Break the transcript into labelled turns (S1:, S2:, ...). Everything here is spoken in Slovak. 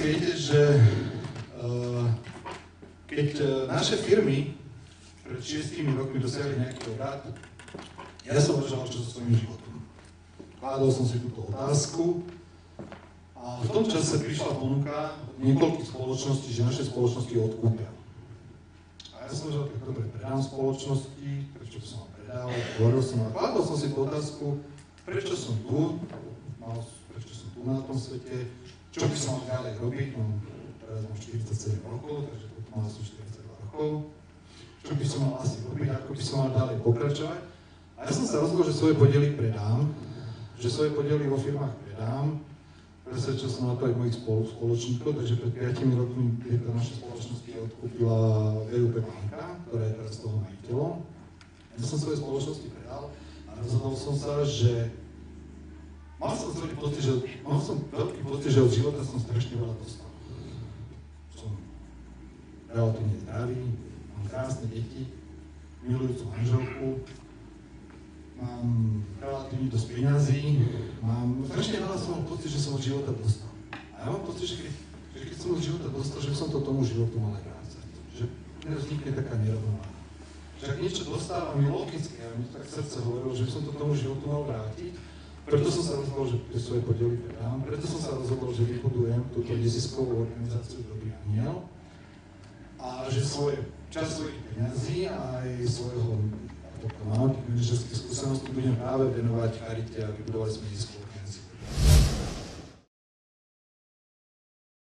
S1: viete, že keď naše firmy pred 6 rokmi dosiahli nejaký obrat, ja som uvažoval, čo so svojím životom. Kládol som si túto otázku a v tom čase prišla ponuka niekoľkých spoločností, že naše spoločnosti odkúpia. A ja som uvažoval, tak dobre, predám spoločnosti, prečo som vám predával, hovoril som a kládol som si tú otázku, prečo som tu, prečo som tu na tom svete, čo by som mal ďalej robiť, no teraz mám 47 rokov, takže tu mal som 42 rokov, čo by som mal asi robiť, ako by som mal ďalej pokračovať. A ja som sa rozhodol, že svoje podiely predám, že svoje podiely vo firmách predám, presvedčil som na to aj mojich spoločníkov, takže pred 5 rokmi tieto naše spoločnosti odkúpila VUP banka, ktorá je teraz toho majiteľom. Ja som svoje spoločnosti predal a rozhodol som sa, že mal som veľký pocit, že od života som strašne veľa dostal. Som relatívne zdravý, mám krásne deti, milujúcu manželku, mám relatívne dosť peňazí, mám strašne veľa som mal pocit, že som od života dostal. A ja mám pocit, že keď som od života dostal, že som to tomu životu mal aj vrácať. Že nevznikne taká nerovnováha. Že ak niečo dostávam, je logické, a mi tak srdce hovorilo, že som to tomu životu mal vrátiť. Preto som sa rozhodol, že tie svoje podiely predám, preto som sa rozhodol, že vybudujem túto neziskovú organizáciu Dobrý aniel a že časť svojich peňazí a aj svojho mám manažerských skúseností budem práve venovať charite a vybudovali sme neziskovú